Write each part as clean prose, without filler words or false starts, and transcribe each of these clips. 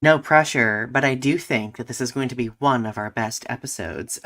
No pressure, but I do think that this is going to be one of our best episodes.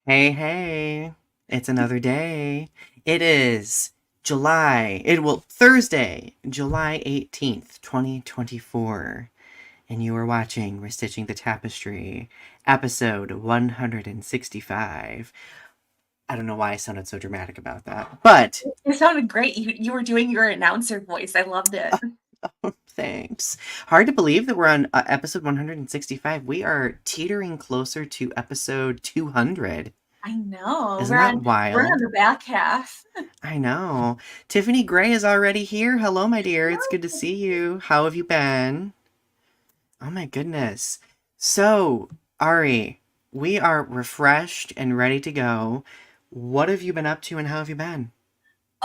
Hey, hey, it's another day. It is Thursday, July 18th, 2024, and you are watching Restitching the Tapestry, episode 165. I don't know why I sounded so dramatic about that, but It sounded great. You were doing your announcer voice. I loved it. thanks. Hard to believe that we're on episode 165. We are teetering closer to episode 200. I know. Isn't We're that on we're on wild? the back half. I know. Tiffany Gray is already here. Hello, my dear. It's good to see you. How have you been? Oh my goodness. So, Ari, we are refreshed and ready to go. What have you been up to and how have you been?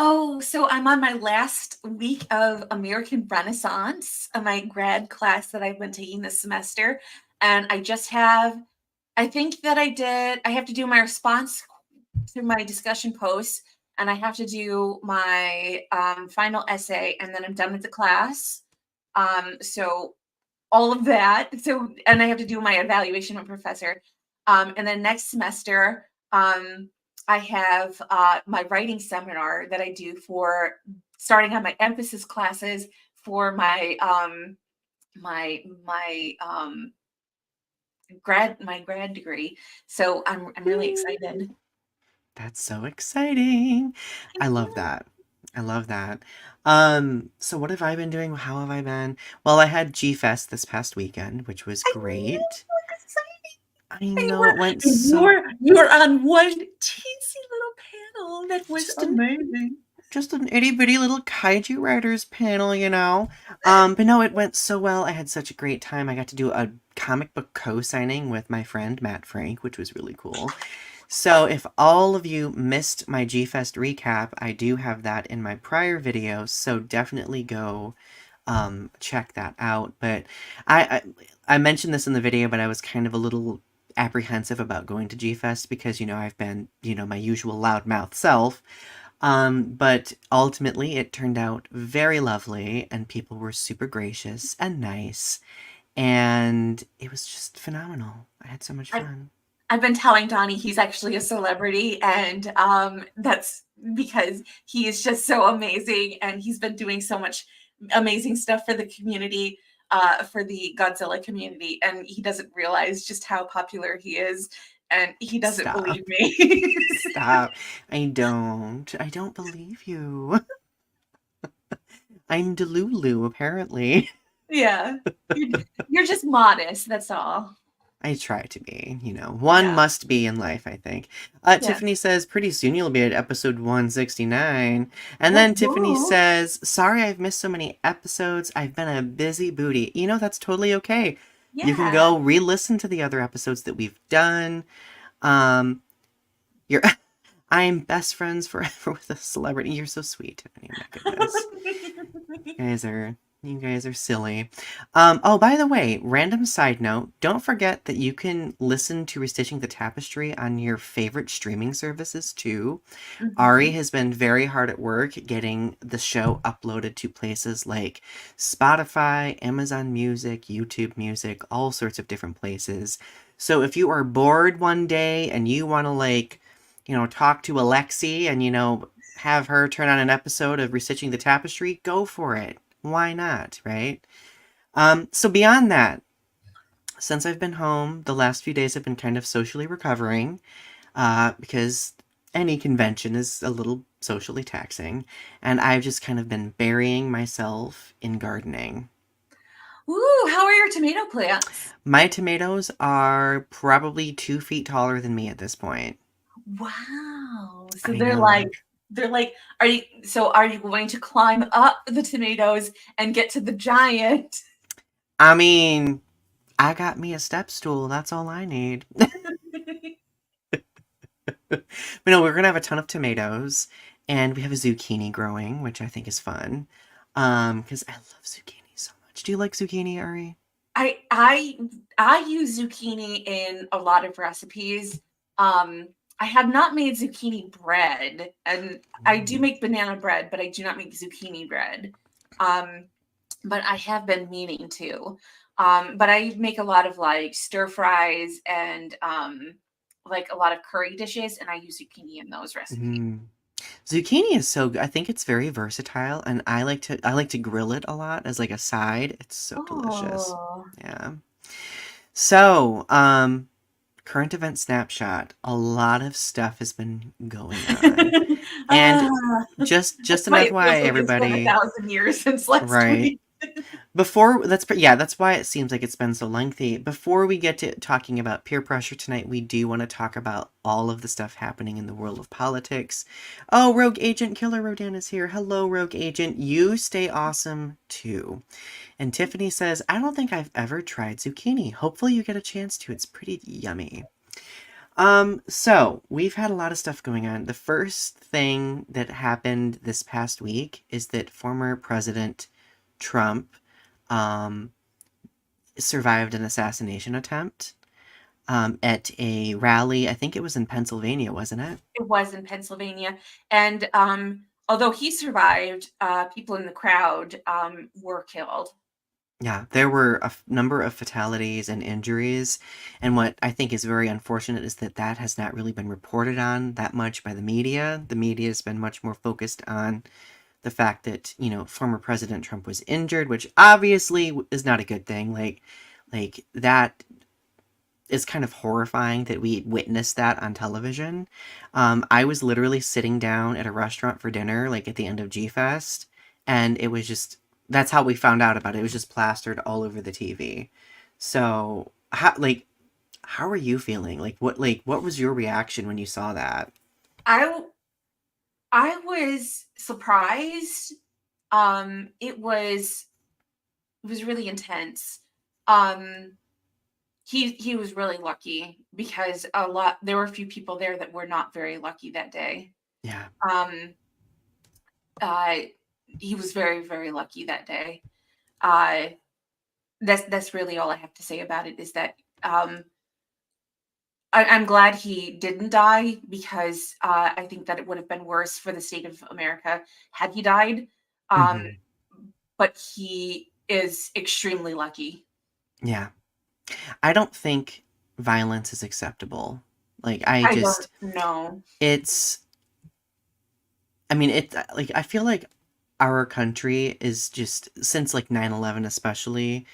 Oh, so I'm on my last week of American Renaissance, my grad class that I've been taking this semester. And I think that I have to do my response to my discussion posts, and I have to do my final essay, and then I'm done with the class. So all of that. So, and I have to do my evaluation with professor. And then next semester, I have my writing seminar that I do for starting on my emphasis classes for my grad degree. So I'm really excited. That's so exciting. I love that. I love that. So what have I been doing? How have I been? Well, I had G Fest this past weekend, which was I know, great. I and know it went you so were you were on one teensy little panel that was just an amazing. just an itty bitty little kaiju writers panel, you know. But no, it went so well. I had such a great time. I got to do a comic book co-signing with my friend Matt Frank, which was really cool. So if all of you missed my G-Fest recap, I do have that in my prior video, so definitely go check that out. But I, I mentioned this in the video, but I was kind of a little apprehensive about going to G-Fest because, I've been, my usual loudmouth self. But ultimately it turned out very lovely and people were super gracious and nice and it was just phenomenal. I had so much I fun. I've been telling Donnie he's actually a celebrity, and that's because he is just so amazing, and he's been doing so much amazing stuff for the community, for the Godzilla community, and he doesn't realize just how popular he is, and he doesn't Stop. believe me. Stop. I don't believe you. I'm Delulu, apparently. Yeah, you're just modest. That's all. I try to be, one Yeah, must be in life, I think. yeah. Tiffany says, pretty soon you'll be at episode 169. And Whoop, then Tiffany whoop. says, sorry I've missed so many episodes. I've been a busy booty. That's totally okay. You can Yeah. go re-listen to the other episodes that we've done. Um, you're, I'm best friends forever with a celebrity. You're so sweet, Tiffany. Oh my goodness. guys are you guys are silly. Oh, by the way, random side note, don't forget that you can listen to Restitching the Tapestry on your favorite streaming services too. Ari Mhm. has been very hard at work getting the show uploaded to places like Spotify, Amazon Music, YouTube Music, all sorts of different places. So if you are bored one day and you want to talk to Alexi and have her turn on an episode of Restitching the Tapestry, go for it. Why not, right? So beyond that, since I've been home, the last few days have been kind of socially recovering, because any convention is a little socially taxing, and I've just kind of been burying myself in gardening. Ooh, how are your tomato plants? My tomatoes are probably 2 feet taller than me at this point. Wow. So I know. they're like, are you going to climb up the tomatoes and get to the giant? I mean, I got me a step stool. That's all I need. But no, we're gonna have a ton of tomatoes, and we have a zucchini growing, which I think is fun. Because I love zucchini so much. Do you like zucchini, Ari? I I I use zucchini in a lot of recipes. Um, I have not made zucchini bread, and I do Ooh. make banana bread, but I do not make zucchini bread. Um, but I have been meaning to. But I make a lot of like stir fries and like a lot of curry dishes, and I use zucchini in those recipes. Mm. Zucchini is so good. I think it's very versatile, and I like to grill it a lot as like a side. It's so delicious. Oh. Yeah. So, current event snapshot. A lot of stuff has been going on. And Ah, just that's an why it feels FYI, like it's been everybody, 1,000 years since last right? week. Before that's why it seems like it's been so lengthy. Before we get to talking about peer pressure tonight, we do want to talk about all of the stuff happening in the world of politics. Oh, Rogue Agent Killer Rodan is here. Hello, Rogue Agent. You stay awesome too. And Tiffany says, I don't think I've ever tried zucchini. Hopefully you get a chance to. It's pretty yummy. So we've had a lot of stuff going on. The first thing that happened this past week is that former President Trump um, survived an assassination attempt at a rally. I think it was in Pennsylvania, wasn't it? It was in Pennsylvania, and although he survived, people in the crowd were killed. Yeah, there were a number of fatalities and injuries, and what I think is very unfortunate is that that has not really been reported on that much by the media. The media has been much more focused on the fact that, former President Trump was injured, which obviously is not a good thing. Like that is kind of horrifying that we witnessed that on television. I was literally sitting down at a restaurant for dinner, like at the end of G Fest, and it was just that's how we found out about it. It was just plastered all over the TV. So, how are you feeling? What was your reaction when you saw that? I I was surprised. It was really intense. Um, he was really lucky because there were a few people there that were not very lucky that day. Yeah. Um, uh, he was very, very lucky that day. Uh, that's really all I have to say about it is that I'm glad he didn't die because I think that it would have been worse for the state of America had he died. Um, Hmm. but he is extremely lucky. Yeah. I don't think violence is acceptable. Like I don't know. it's I mean, I feel like our country is just since like 9/11 especially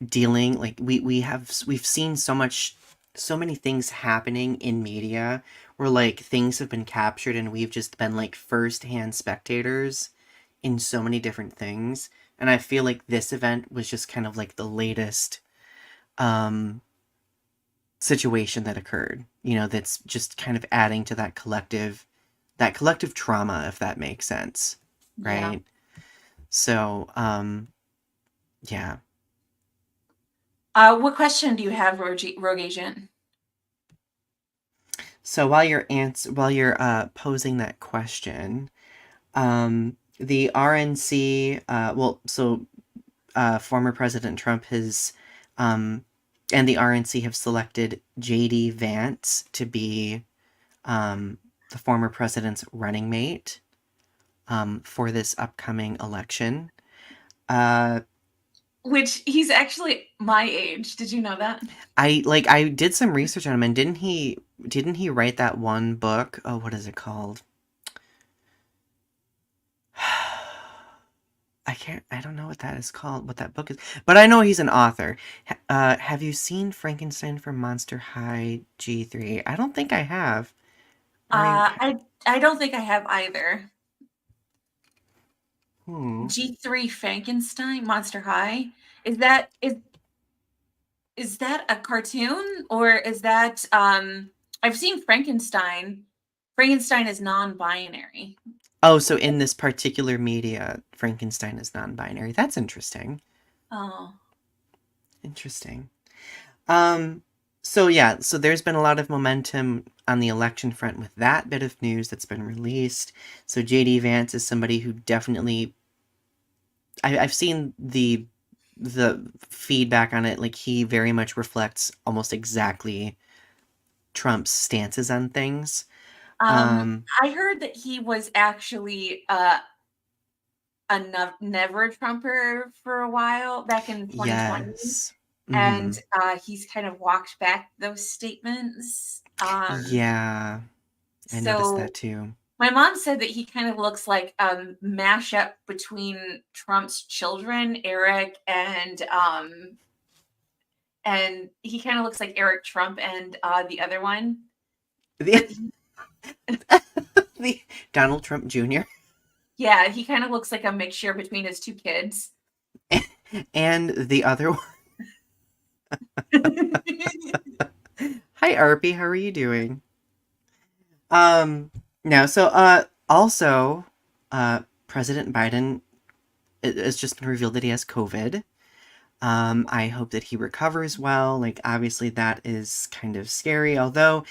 dealing like we've seen so many things happening in media where like things have been captured and we've just been like first-hand spectators in so many different things. And I feel like this event was just kind of like the latest um situation that occurred, that's just kind of adding to that collective trauma, if that makes sense, Yeah. right? So, yeah. What question do you have, Rogue Agent? So while you're posing that question, the RNC, former President Trump has, um, and the RNC have selected JD Vance to be, um, the former president's running mate, for this upcoming election. Uh, Which he's actually my age. Did you know that? I did some research on him, and didn't he write that one book? Oh, what is it called? I don't know what that is called, what that book is, but I know he's an author. Have you seen Frankenstein from Monster High G3? I don't think I have. Ari, I don't think I have either. hmm. G3 Frankenstein Monster High. Is that is that a cartoon or is that I've seen Frankenstein. Frankenstein is non-binary. Oh, so in this particular media, Frankenstein is non-binary. That's interesting. Oh. Interesting. Um, so yeah, so there's been a lot of momentum on the election front with that bit of news that's been released. So JD Vance is somebody who definitely I've seen the feedback on it. Like he very much reflects almost exactly Trump's stances on things. Um, Um, I heard that he was actually a never Trumper for a while back in 2020, yes. and Mm-hmm. he's kind of walked back those statements. Yeah, I noticed So that too. my mom said that he kind of looks like a mashup between Trump's children, Eric, and he kind of looks like Eric Trump and the other one. The, But he, the Donald Trump Jr. yeah, he kind of looks like a mixture between his two kids. and the other one. Hi, Arpy. How are you doing? No, so also President Biden, it's just been revealed that he has COVID. I hope that he recovers well. Like obviously that is kind of scary, although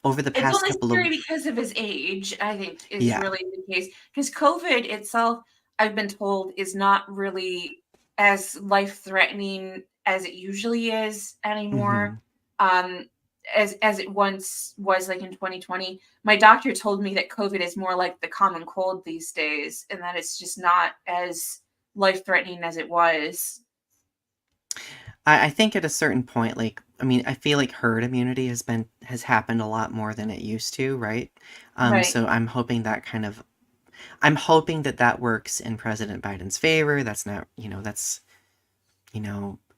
over the It's past only couple of scary because of his age, I think, is yeah. really the case. Because COVID itself, I've been told, is not really as life-threatening as it usually is anymore. Mhm. Um, as it once was, like in 2020. My doctor told me that COVID is more like the common cold these days, and that it's just not as life-threatening as it was. I think at a certain point, like I mean, I feel like herd immunity has happened a lot more than it used to, right? Right. So I'm hoping that that works in President Biden's favor. That's not, that's,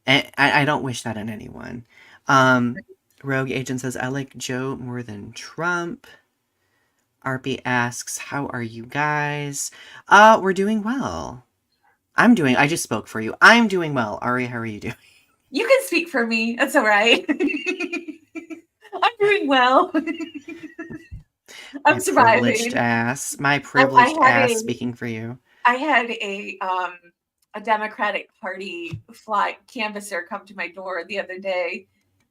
I don't wish that on anyone. Um, Rogue Agent says, I like Joe more than Trump. Arpy asks, how are you guys? We're doing well. I just spoke for you. I'm doing well. Ari, how are you doing? You can speak for me. That's all right. I'm doing well. I'm surviving. My I privileged had ass speaking for you. I had a Democratic Party fly canvasser come to my door the other day,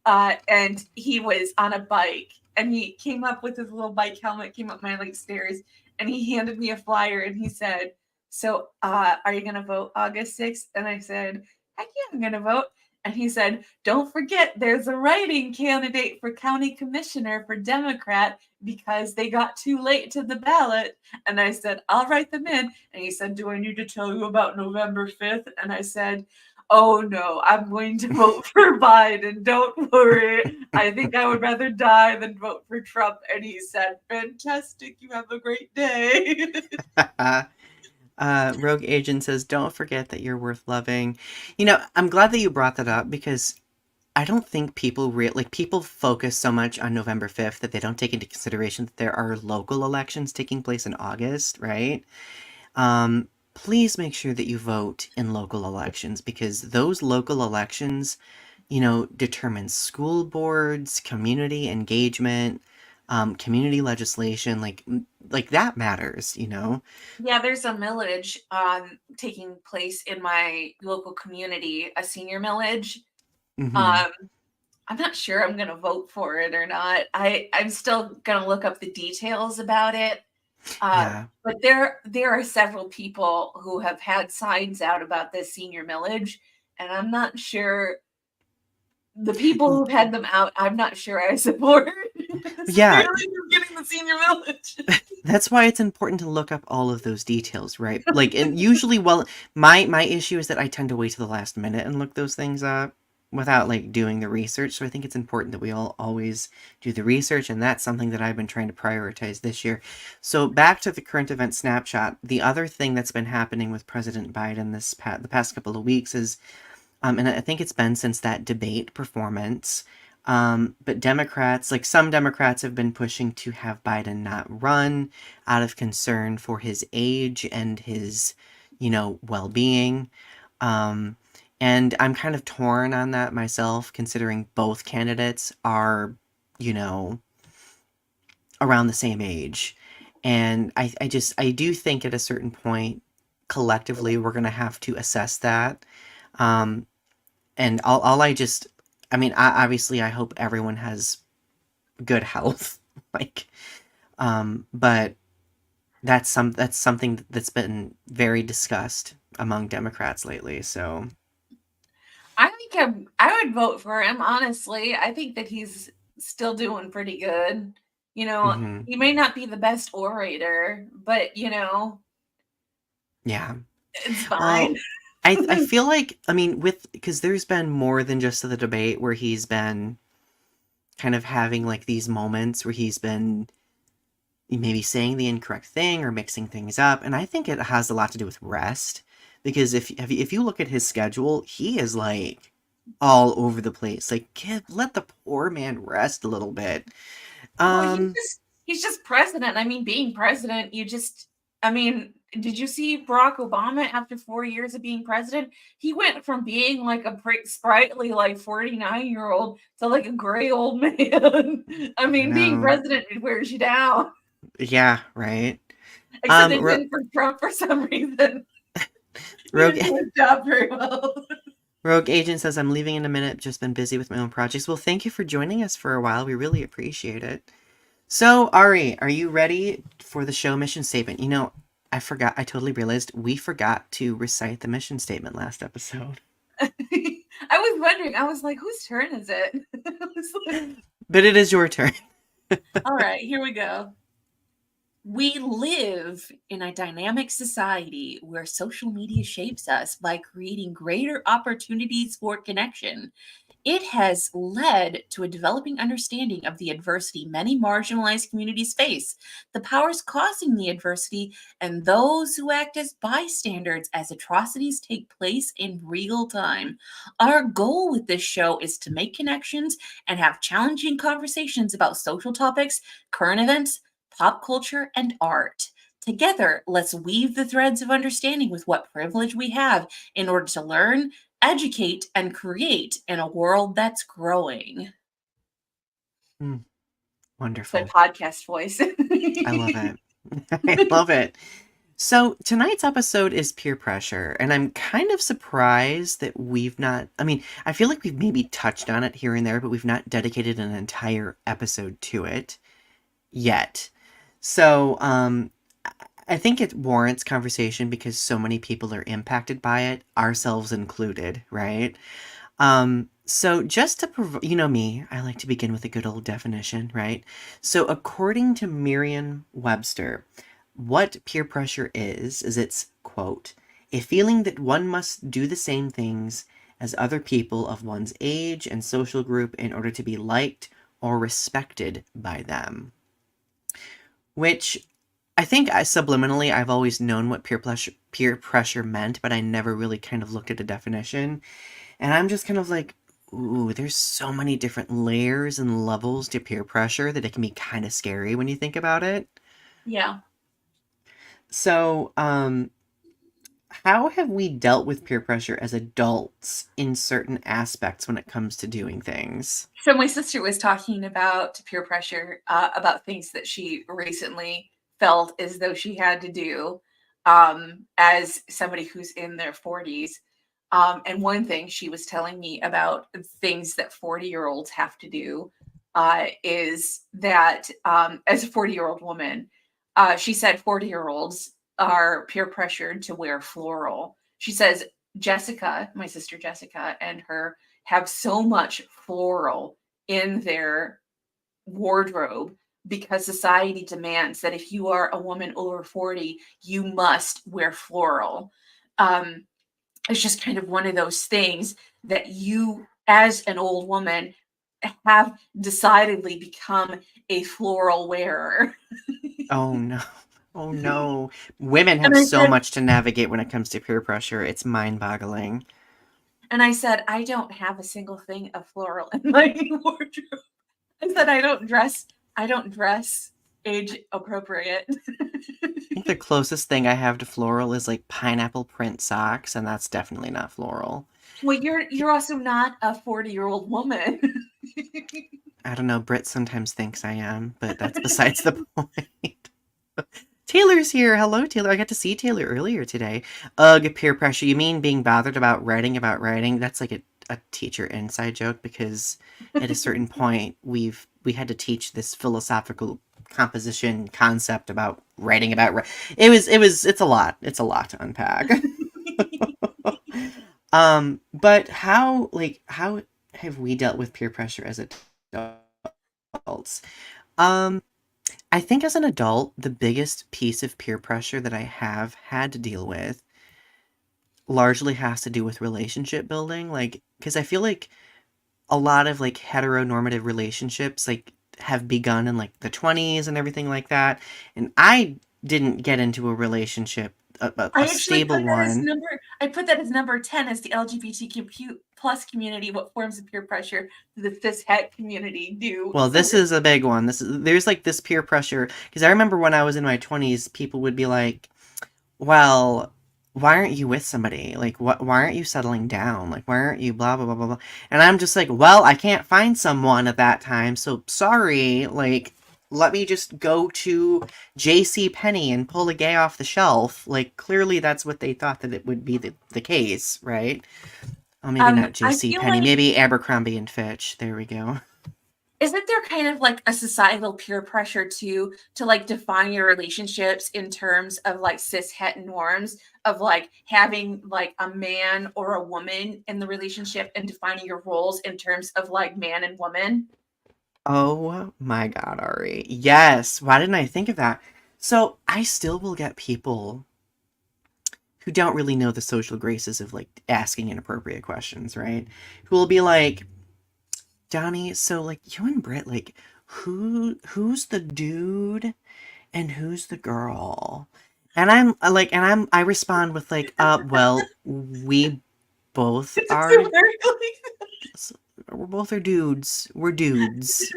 and he was on a bike, and he came up with his little bike helmet, came up my like stairs, and he handed me a flyer, and he said, "So, are you gonna vote August 6th?" And I said, "Heck yeah, I'm gonna vote." And he said, "Don't forget, there's a writing candidate for county commissioner for Democrat because they got too late to the ballot." And I said, "I'll write them in." And he said, "Do I need to tell you about November 5th?" And I said, "Oh no, I'm going to vote for Biden. Don't worry. I think I would rather die than vote for Trump." And he said, "Fantastic. You have a great day." Rogue Agent says, don't forget that you're worth loving. I'm glad that you brought that up because I don't think people focus so much on November 5th that they don't take into consideration that there are local elections taking place in August, right? Please make sure that you vote in local elections because those local elections, determine school boards, community engagement, community legislation, like that matters. Yeah, there's a millage taking place in my local community, a senior millage. Hmm. Um, I'm not sure I'm going to vote for it or not. I'm still going to look up the details about it. Yeah. But there are several people who have had signs out about this senior millage, and I'm not sure the people Y- who've had them out. I'm not sure I support Yeah, severely getting the senior millage. that's why it's important to look up all of those details, right? Like, and usually, well, my issue is that I tend to wait to the last minute and look those things up without like doing the research. So I think it's important that we all always do the research, and that's something that I've been trying to prioritize this year. So back to the current event snapshot. The other thing that's been happening with President Biden the past couple of weeks is and I think it's been since that debate performance. But some Democrats have been pushing to have Biden not run out of concern for his age and his, well being. Um, and I'm kind of torn on that myself, considering both candidates are, you know, around the same age. And I do think at a certain point, collectively, we're going to have to assess that. Um, and all I just I mean, obviously, I hope everyone has good health. Like, but that's something that's been very discussed among Democrats lately. So, I think I would vote for him, honestly. I think that he's still doing pretty good. You know, hmm he may not be the best orator, but yeah. it's fine. Well, I feel like, I mean, with because there's been more than just the debate where he's been kind of having like these moments where he's been maybe saying the incorrect thing or mixing things up, and I think it has a lot to do with rest. Because if you look at his schedule, he is like all over the place. Like, let the poor man rest a little bit. Well, Um, he's just president. I mean, being president, I mean, did you see Barack Obama after 4 years of being president? He went from being like a sprightly, like 49-year-old to like a gray old man. I I mean, being know. president, it wears you down. Yeah, right. Except it Ro- didn't for Trump for some reason. He Rogue didn't do his job very well. Rogue Agent says, I'm leaving in a minute, just been busy with my own projects. Well, thank you for joining us for a while. We really appreciate it. So, Ari, are you ready for the show mission statement? I forgot, I totally realized we forgot to recite the mission statement last episode. I was wondering, I was like, whose turn is it? But it is your turn. All right, here we go. We live in a dynamic society where social media shapes us by creating greater opportunities for connection. It has led to a developing understanding of the adversity many marginalized communities face, the powers causing the adversity, and those who act as bystanders as atrocities take place in real time. Our goal with this show is to make connections and have challenging conversations about social topics, current events, pop culture, and art. Together, let's weave the threads of understanding with what privilege we have in order to learn, educate, and create in a world that's growing. Mm, My wonderful. podcast voice. I love it. I love it. So, tonight's episode is peer pressure, and I'm kind of surprised that we've not. I mean, I feel like we've maybe touched on it here and there, but we've not dedicated an entire episode to it yet. So, I think it warrants conversation because so many people are impacted by it, ourselves included, right? So just to you know me, I like to begin with a good old definition, right? So according to Merriam-Webster, what peer pressure is it's, quote, a feeling that one must do the same things as other people of one's age and social group in order to be liked or respected by them. Which I think subliminally I've always known what peer pressure meant, but I never really kind of looked at a definition. And I'm just kind of like, ooh, there's so many different layers and levels to peer pressure that it can be kind of scary when you think about it. Yeah. So, how have we dealt with peer pressure as adults in certain aspects when it comes to doing things? So my sister was talking about peer pressure, about things that she recently felt as though she had to do, as somebody who's in their 40s. And one thing she was telling me about things that 40-year-olds have to do, is that, as a 40-year-old woman, she said 40-year-olds are peer pressured to wear floral. She says Jessica, my sister Jessica, and her have so much floral in their wardrobe because society demands that if you are a woman over 40, you must wear floral. Um, it's just kind of one of those things that you, as an old woman, have decidedly become a floral wearer. Oh no. Oh no. Women And have I so said, much to navigate when it comes to peer pressure. It's mind-boggling. I don't have a single thing of floral in my wardrobe. I said I don't dress age appropriate. I think the closest thing I have to floral is like pineapple print socks, and that's definitely not floral. Well, you're also not a 40-year-old woman. I don't know, Britt sometimes thinks I am, but that's besides the point. Taylor's here. Hello, Taylor. I got to see Taylor earlier today. Ugh, peer pressure. You mean being bothered about writing? That's like a teacher inside joke because at a certain point we had to teach this philosophical composition concept about writing about it's a lot to unpack. But how have we dealt with peer pressure as adults? Um, I think as an adult, the biggest piece of peer pressure that I have had to deal with largely has to do with relationship building. Like, because I feel like a lot of like heteronormative relationships like have begun in like the 20s and everything like that. And I didn't get into a relationship, I a actually stable put that as one. number 10 as the LGBTQ plus community. What forms of peer pressure do the cis het community do? Well, So this is a big one. There's like this peer pressure because I remember when I was in my 20s, people would be like, well, why aren't you with somebody? Like, why aren't you settling down? Like, why aren't you blah, blah, blah, blah, blah? And I'm just like, well, I can't find someone at that time, so sorry. Like, let me just go to J.C. Penney and pull a gay off the shelf. Like, clearly that's what they thought that it would be the case, right? Oh, maybe not I J.C. feel Penney. like, Maybe Abercrombie and Fitch. There we go. isn't there kind of like a societal peer pressure to like define your relationships in terms of like cis het norms of like having like a man or a woman in the relationship and defining your roles in terms of like man and woman? Oh my God, Ari. Yes. Why didn't I think of that? So I still will get people who don't really know the social graces of like asking inappropriate questions, right? Who will be like, Donnie, so like you and Britt, like who's the dude and who's the girl? And I respond with like, well, we both It's so are very we're both are dudes. We're dudes.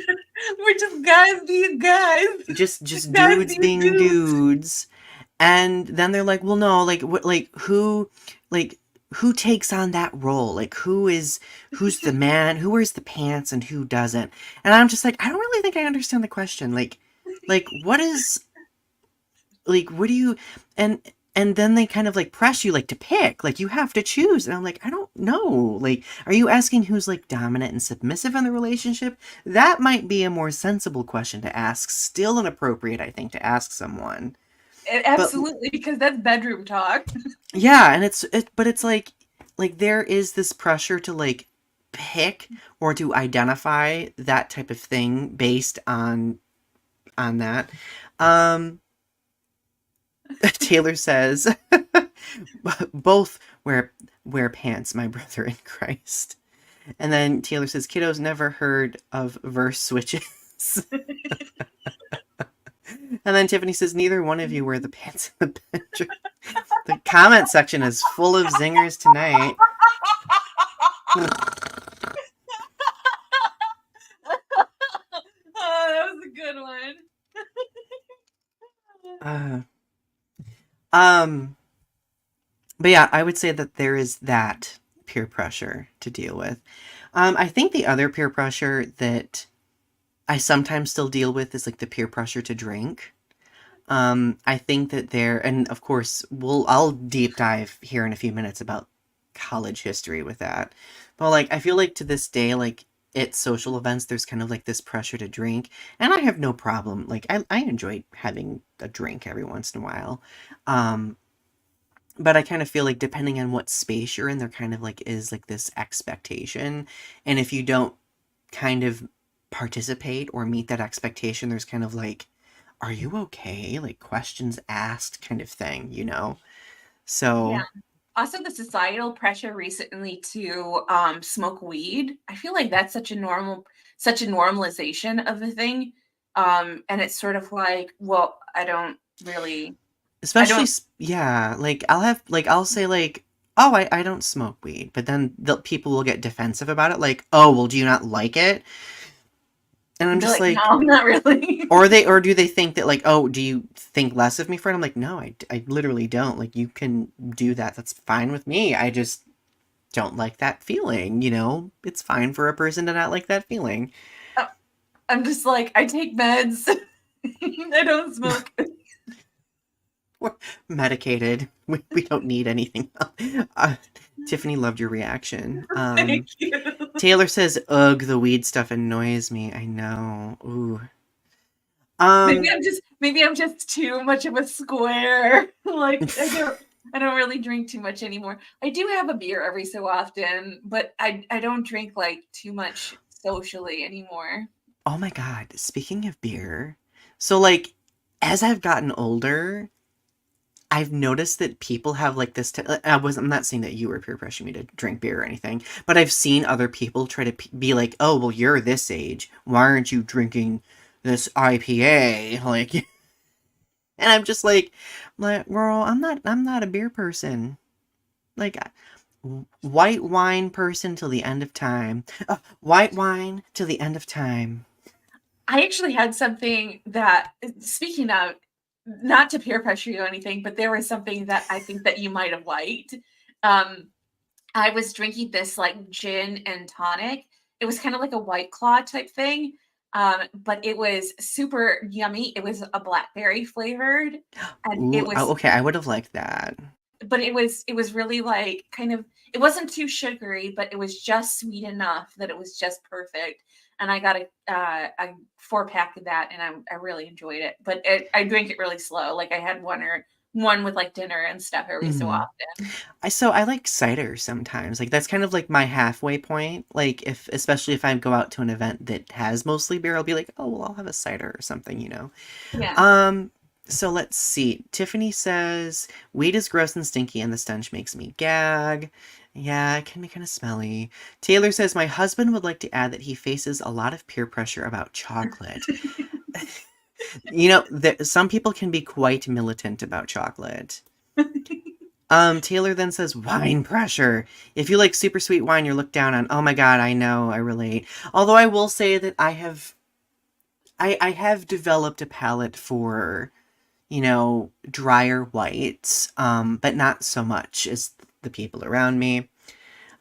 we're just guys being guys. Just Guys dudes being being dudes. dudes. And then they're like, well, no, like what, like who takes on that role? Like who's the man? Who wears the pants and who doesn't? And I'm just like, I don't really think I understand the question. Like what is like what do you and and then they kind of like press you like to pick, like you have to choose. And I'm like, I don't know. Like, are you asking who's like dominant and submissive in the relationship? That might be a more sensible question to ask. Still inappropriate, I think, to ask someone. But Absolutely, because that's bedroom talk. yeah, and but it's like there is this pressure to like pick or to identify that type of thing based on that. Um Taylor says both wear pants, my brother in Christ. And then Taylor says kiddos never heard of verse switches. And then Tiffany says neither one of you wear the pants in the bedroom. The comment section is full of zingers tonight. Oh, that was a good one. Uh, um, but yeah, I would say that there is that peer pressure to deal with. I think the other peer pressure that I sometimes still deal with is like the peer pressure to drink. I think that and of course, I'll deep dive here in a few minutes about college history with that. But like, I feel like to this day, like at social events, there's kind of like this pressure to drink, and I have no problem. Like, I enjoy having a drink every once in a while. Um, but I kind of feel like depending on what space you're in, there kind of like is like this expectation, and if you don't kind of participate or meet that expectation, there's kind of like, are you okay? Like questions asked kind of thing, you know? Yeah. So, Also, the societal pressure recently to smoke weed. I feel like that's such a normalization of the thing. And it's sort of like, well, I especially, don't yeah, like I'll say like, oh, I don't smoke weed, but then people will get defensive about it. Like, oh, well, do you not like it? And I'm be just like, like, no, not really. or do they think that like, oh, do you think less of me for it? I'm like, no, I literally don't. Like, you can do that. That's fine with me. I just don't like that feeling, you know? It's fine for a person to not like that feeling. I'm just like, I take meds. I don't smoke. We're medicated. We don't need anything else. Tiffany loved your reaction. Thank you. Taylor says, "Ugh, the weed stuff annoys me." I know. Ooh. Maybe Um, I'm just too much of a square. Like I don't really drink too much anymore. I do have a beer every so often, but I don't drink like too much socially anymore. oh my God. Speaking of beer, so like, as I've gotten older, I've noticed that people have like this. I'm not saying that you were peer pressuring me to drink beer or anything, but I've seen other people try to be like, "Oh, well, you're this age. Why aren't you drinking this IPA?" Like, and I'm like, girl, I'm not a beer person. Like, white wine person till the end of time. White wine till the end of time. I actually had something that, speaking of, not to peer pressure you or anything, but there was something that I think that you might have liked. Um, I was drinking this like gin and tonic. It was kind of like a White Claw type thing, but it was super yummy. It was a blackberry flavored, and Ooh, okay, I would have liked that. but it was really like kind of, it wasn't too sugary, but it was just sweet enough that it was just perfect. And I got a 4 pack of that, and I really enjoyed it. But I drink it really slow. Like I had one with like dinner and stuff every so Hmm. often. I like cider sometimes. Like that's kind of like my halfway point. Like if especially if I go out to an event that has mostly beer, I'll be like, "Oh, well, I'll have a cider or something." Yeah. Um so let's see. Tiffany says, "Weed is gross and stinky and the stench makes me gag." Yeah, it can be kind of smelly. Taylor says, "My husband would like to add that he faces a lot of peer pressure about chocolate." Some people can be quite militant about chocolate. Taylor then says, "Wine pressure. If you like super sweet wine, you're looked down on." Oh my god, I know, I relate. Although I will say that I have developed a palate for, drier whites, but not so much as the people around me.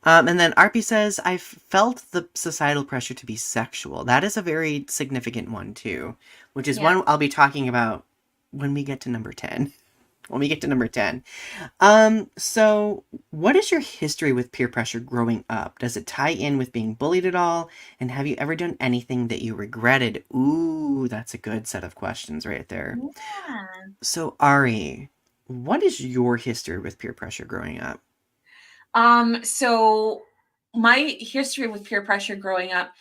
And then Arpy says, "I felt the societal pressure to be sexual." That is a very significant one too, which is Yeah. one I'll be talking about when we get to number 10. When we get to number 10. So what is your history with peer pressure growing up? Does it tie in with being bullied at all? And have you ever done anything that you regretted? Ooh, that's a good set of questions right there. Yeah. So, Ari, what is your history with peer pressure growing up? So my history with peer pressure growing up,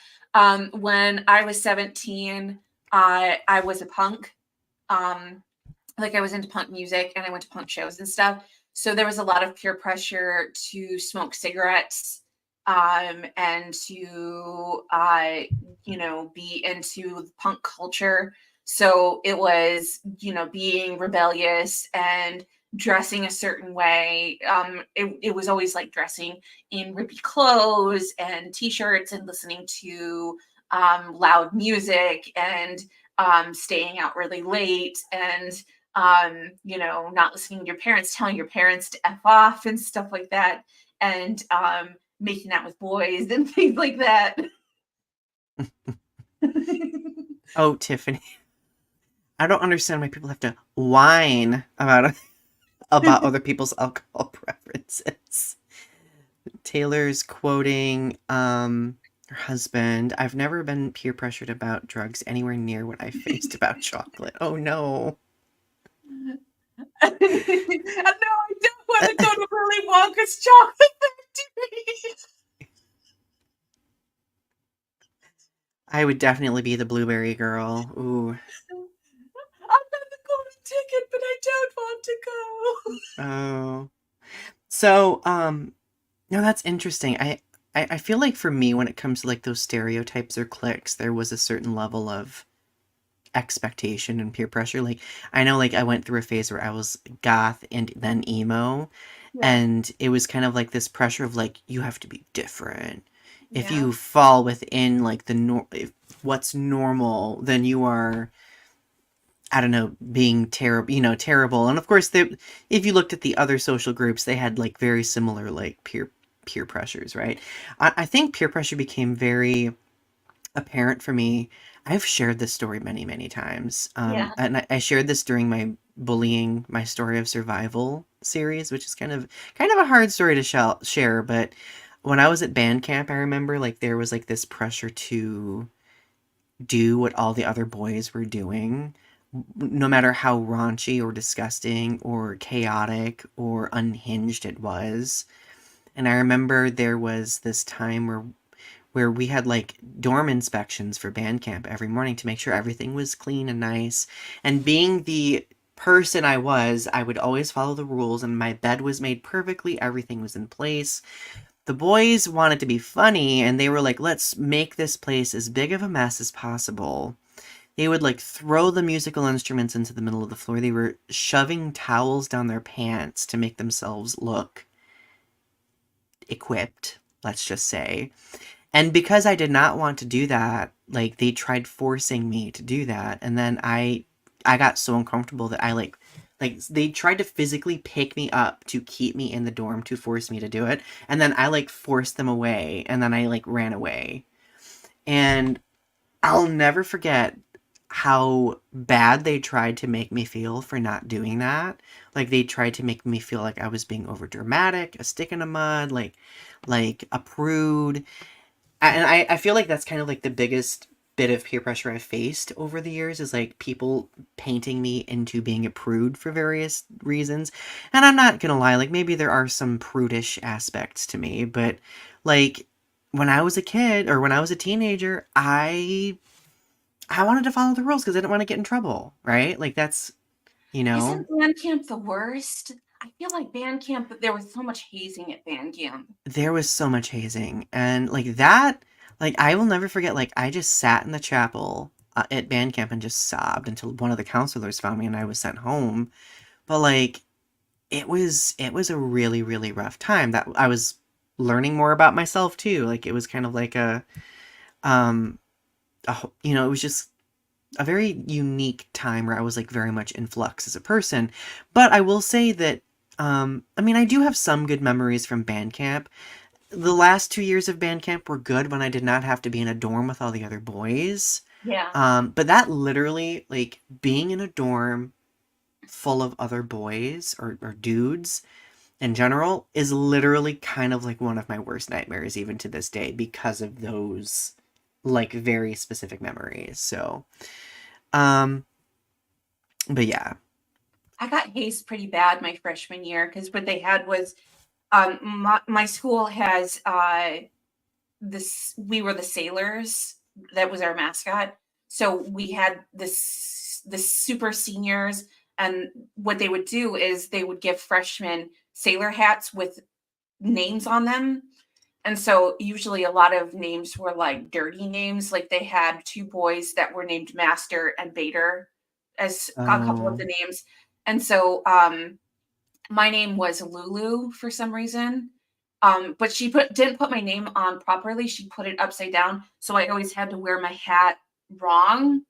when I was 17, I was a punk. Um, like I was into punk music and I went to punk shows and stuff. So there was a lot of peer pressure to smoke cigarettes, and to be into punk culture. So it was, being rebellious and dressing a certain way. It was always like dressing in rippy clothes and t-shirts and listening to loud music and staying out really late and not listening to your parents, telling your parents to F off and stuff like that, and making out with boys and things like that. Oh, Tiffany, I don't understand why people have to whine about other people's alcohol preferences. Taylor's quoting her husband, "I've never been peer pressured about drugs anywhere near what I faced about chocolate." Oh no. And no, I don't want to go to Willy Wonka's chocolate factory. I would definitely be the blueberry girl. Ooh. I'm not the golden ticket, but I don't want to go. Oh. So, no, that's interesting. I feel like for me, when it comes to like those stereotypes or cliques, there was a certain level of expectation and peer pressure. Like, I know, like, I went through a phase where I was goth and then emo, Yeah, and it was kind of like this pressure of like, you have to be different. If yeah, you fall within like what's normal, then you are, I don't know, being terrible. And of course, if you looked at the other social groups, they had like very similar like peer pressures, right? I think peer pressure became very apparent for me. I've shared this story many times, yeah. and I shared this during my bullying, my story of survival series, which is kind of a hard story to share. But when I was at band camp, I remember like there was like this pressure to do what all the other boys were doing, no matter how raunchy or disgusting or chaotic or unhinged it was. And I remember there was this time where we had like dorm inspections for band camp every morning to make sure everything was clean and nice. And being the person I was, I would always follow the rules, and my bed was made perfectly, everything was in place. The boys wanted to be funny, and they were like, let's make this place as big of a mess as possible. They would like throw the musical instruments into the middle of the floor. They were shoving towels down their pants to make themselves look equipped, let's just say. And because I did not want to do that, like they tried forcing me to do that, and then I got so uncomfortable that I like they tried to physically pick me up to keep me in the dorm to force me to do it, and then I like forced them away, and then I like ran away. And I'll never forget how bad they tried to make me feel for not doing that. Like they tried to make me feel like I was being over dramatic, a stick in the mud, like a prude. And I feel like that's kind of like the biggest bit of peer pressure I've faced over the years is like people painting me into being a prude for various reasons. And I'm not gonna lie, like maybe there are some prudish aspects to me, but like when I was a kid or when I was a teenager, I wanted to follow the rules because I didn't want to get in trouble, right? Like that's, you know, Isn't band camp the worst? I feel like band camp, there was so much hazing at band camp. there was so much hazing and like that, like I will never forget, like I just sat in the chapel at band camp and just sobbed until one of the counselors found me and I was sent home. But like it was a really really rough time that I was learning more about myself too. Like it was kind of like um it was just a very unique time where I was like very much in flux as a person. But I will say that I mean I do have some good memories from band camp. The last 2 years of band camp were good when I did not have to be in a dorm with all the other boys. Yeah. But that literally, like being in a dorm full of other boys or dudes in general, is literally kind of like one of my worst nightmares, even to this day, because of those like very specific memories. So, um, but yeah. I got hazed pretty bad my freshman year because what they had was my school has this we were the sailors, that was our mascot. So we had the super seniors, and what they would do is they would give freshmen sailor hats with names on them. And so usually a lot of names were like dirty names. Like they had two boys that were named Master and Bader as a couple of Oh. the names. And so my name was Lulu for some reason. But she didn't put my name on properly. She put it upside down. So I always had to wear my hat wrong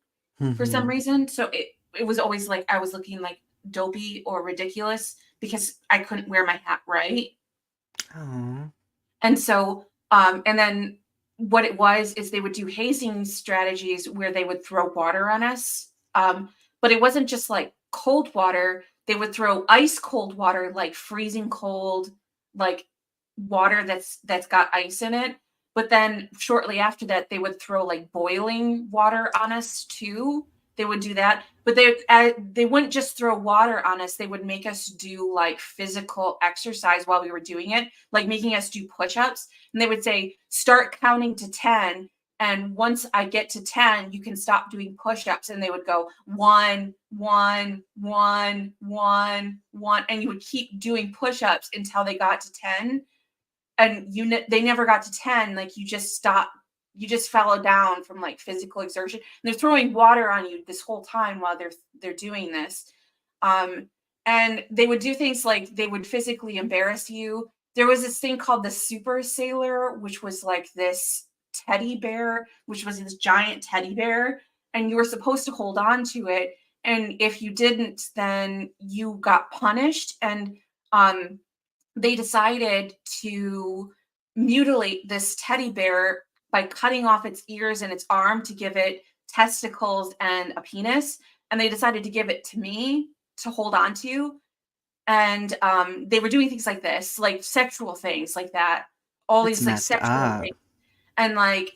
for some Mhm. reason. So it was always like I was looking like dopey or ridiculous because I couldn't wear my hat right. Oh. And so, and then what it was is they would do hazing strategies where they would throw water on us. But it wasn't just like cold water. They would throw ice cold water, like freezing cold, like water that's got ice in it. But then shortly after that, they would throw like boiling water on us too. They would do that, but they wouldn't just throw water on us. They would make us do like physical exercise while we were doing it, like making us do push-ups. And they would say, start counting to 10. And once I get to 10, you can stop doing push-ups. And they would go 1, 1, 1, 1, 1. And you would keep doing push-ups until they got to 10. And they never got to 10. Like you just stopped, you just fell down from like physical exertion. And they're throwing water on you this whole time while they're doing this. Um, and they would do things like they would physically embarrass you. There was this thing called the super sailor, which was like this teddy bear, which was this giant teddy bear, and you were supposed to hold on to it. And if you didn't, then you got punished. And um, they decided to mutilate this teddy bear by cutting off its ears and its arm to give it testicles and a penis. And they decided to give it to me to hold on to. and they were doing things like this, like sexual things like that, all That's these like messed sexual up. things, and like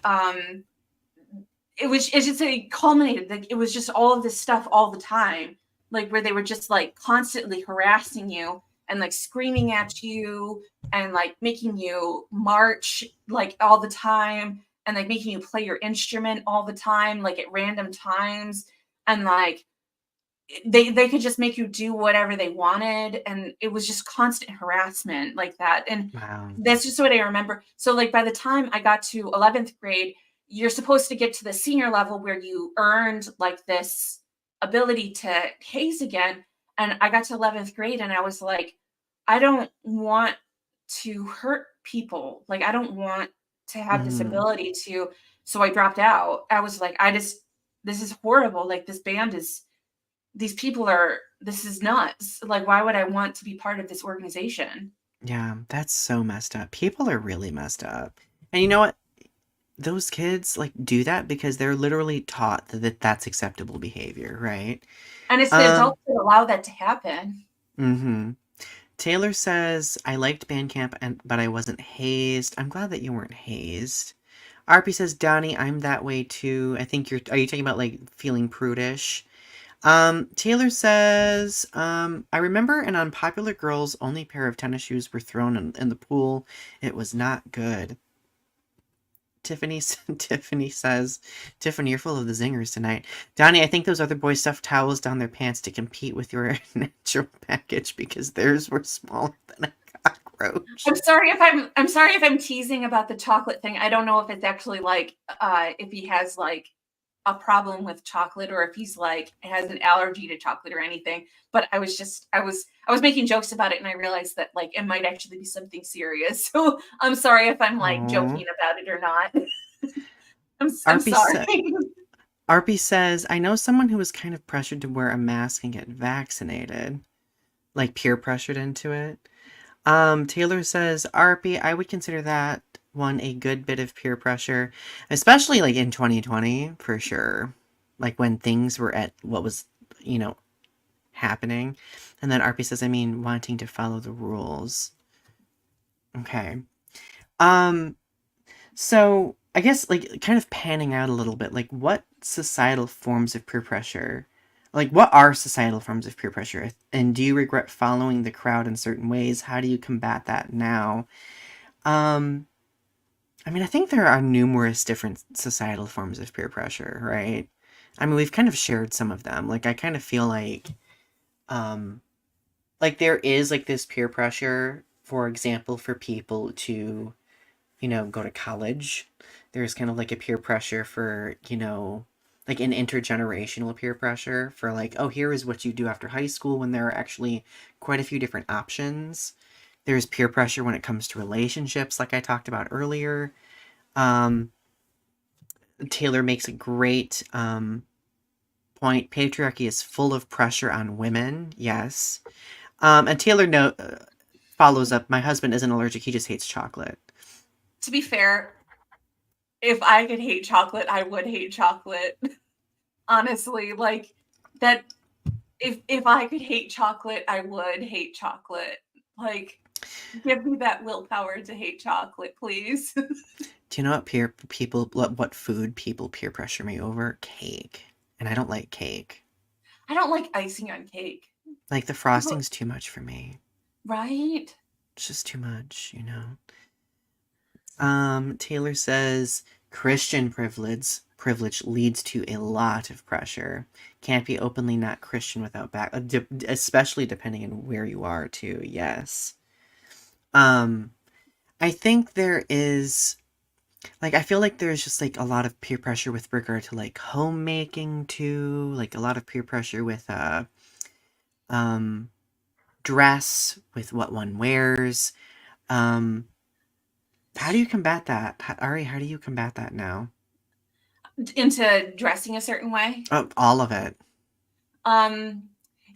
it just it culminated, like it was just all of this stuff all the time, like where they were just like constantly harassing you and like screaming at you and like making you march like all the time and like making you play your instrument all the time like at random times, and like they could just make you do whatever they wanted, and it was just constant harassment like that. And Wow. that's just what I remember. So like by the time I got to 11th grade, you're supposed to get to the senior level where you earned like this ability to haze again, and I got to 11th grade and I was like, I don't want to hurt people, like I don't want to have this Mhm. ability to. So I dropped out. I was like, I just, this is horrible, like this band is, these people are, this is nuts. Like, why would I want to be part of this organization? Yeah, that's so messed up. People are really messed up. And you know what? Those kids like do that because they're literally taught that that's acceptable behavior, right? And it's the Um, adults that allow that to happen. mhm. Taylor says, I liked band camp, but I wasn't hazed. I'm glad that you weren't hazed. RP says, Donnie, I'm that way too. I think are you talking about like feeling prudish? Taylor says, I remember an unpopular girl's only pair of tennis shoes were thrown in the pool. It was not good. Tiffany, Tiffany says, Tiffany, you're full of the zingers tonight. Donnie, I think those other boys stuffed towels down their pants to compete with your natural package because theirs were smaller than a cockroach. I'm sorry if I'm teasing about the chocolate thing. I don't know if it's actually like if he has like a problem with chocolate or if he's like has an allergy to chocolate or anything. But I was just I was making jokes about it and I realized that like it might actually be something serious. So I'm sorry if I'm like Aww. joking about it or not. I'm Arpy, sorry. sa- Arpy says, I know someone who was kind of pressured to wear a mask and get vaccinated. Like peer pressured into it. Taylor says, RP, I would consider that one a good bit of peer pressure, especially like in 2020, for sure. Like when things were at what was, you know, happening. And then RP says, I mean, wanting to follow the rules. Okay. Um, so I guess like kind of panning out a little bit, like what societal forms of peer pressure, like what are societal forms of peer pressure? And do you regret following the crowd in certain ways? How do you combat that now? Um, I mean, I think there are numerous different societal forms of peer pressure, right? I mean, we've kind of shared some of them. Like, I kind of feel um, like there is like this peer pressure, for example, for people to, go to college. There's kind of like a peer pressure for, like an intergenerational peer pressure for like, oh, here is what you do after high school when there are actually quite a few different options. There's peer pressure when it comes to relationships, like I talked about earlier. Um, Taylor makes a great point. Patriarchy is full of pressure on women. Yes. And Taylor follows up. My husband isn't allergic. He just hates chocolate. To be fair, if I could hate chocolate, I would hate chocolate. Honestly, like that if I could hate chocolate, I would hate chocolate. Like give me that willpower to hate chocolate, please. Do you know what food people peer pressure me over? Cake. And I don't like cake. I don't like icing on cake. Like the People, frosting's too much for me. right? It's just too much. Taylor says Christian privilege leads to a lot of pressure. Can't be openly not Christian without especially depending on where you are too. Yes. Um, I think there is like I feel like there's just like a lot of peer pressure with regard to like homemaking too, like a lot of peer pressure with um dress, with what one wears. Um how do you combat that? Ari, how do you combat that now? Into dressing a certain way. Oh, all of it. Um,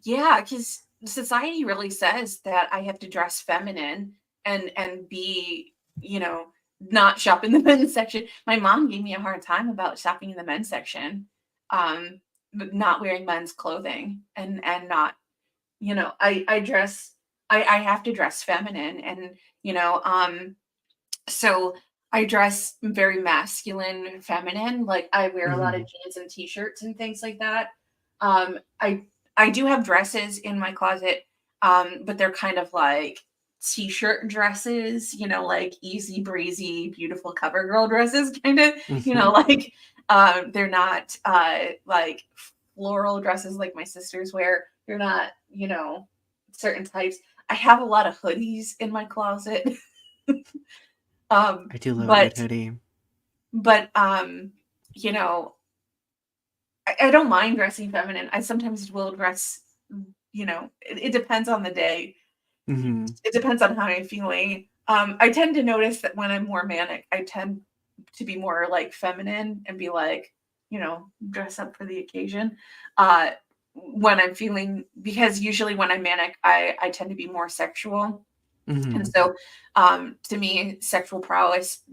yeah, because society really says that I have to dress feminine and be, you know, not shop in the men's section. My mom gave me a hard time about shopping in the men's section, but not wearing men's clothing and not, I dress. I have to dress feminine, and so I dress very masculine, feminine. Like I wear a lot of Mm-hmm. jeans and t-shirts and things like that. I do have dresses in my closet, but they're kind of like t-shirt dresses, like easy breezy, beautiful cover girl dresses, kind of, Mm-hmm. like they're not like floral dresses like my sisters wear. They're not, certain types. I have a lot of hoodies in my closet. I do love a But good hoodie. but you know, I don't mind dressing feminine. I sometimes will dress, it depends on the day. Mm-hmm. It depends on how I'm feeling. I tend to notice that when I'm more manic, I tend to be more like feminine and be like, dress up for the occasion. Uh, when I'm feeling, because usually when I'm manic, I tend to be more sexual. And Mm-hmm. so, to me, sexual prowess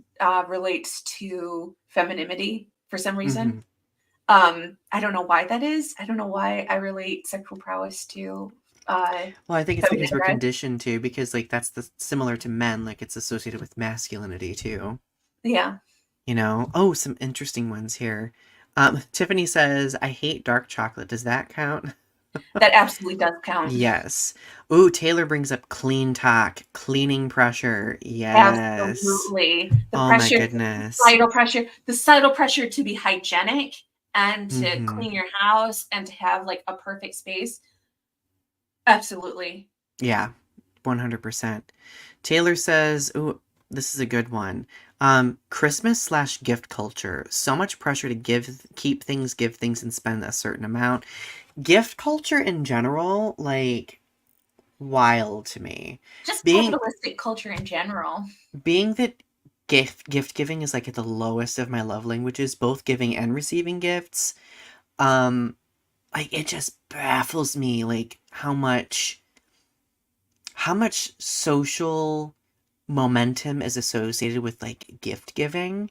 relates to femininity for some reason. Mm-hmm. I don't know why that is. I don't know why I relate sexual prowess to Well, I think it's feminine because we're drive. conditioned to, because like that's the similar to men, like it's associated with masculinity too. Yeah, Oh, some interesting ones here. Tiffany says, I hate dark chocolate. Does that count? that absolutely does count. Yes. Ooh, Taylor brings up clean talk, cleaning pressure. Yes. Absolutely. The Oh my pressure, goodness. the societal pressure to be hygienic and to Mm-hmm. clean your house and to have like a perfect space. Absolutely. Yeah, 100%. Taylor says, ooh, this is a good one. Christmas slash gift culture. So much pressure to give things, and spend a certain amount. Gift culture in general, like, wild to me. Just Being capitalistic culture in general. being that gift giving is like at the lowest of my love languages, both giving and receiving gifts. Um, like it just baffles me, like how much social momentum is associated with like gift giving,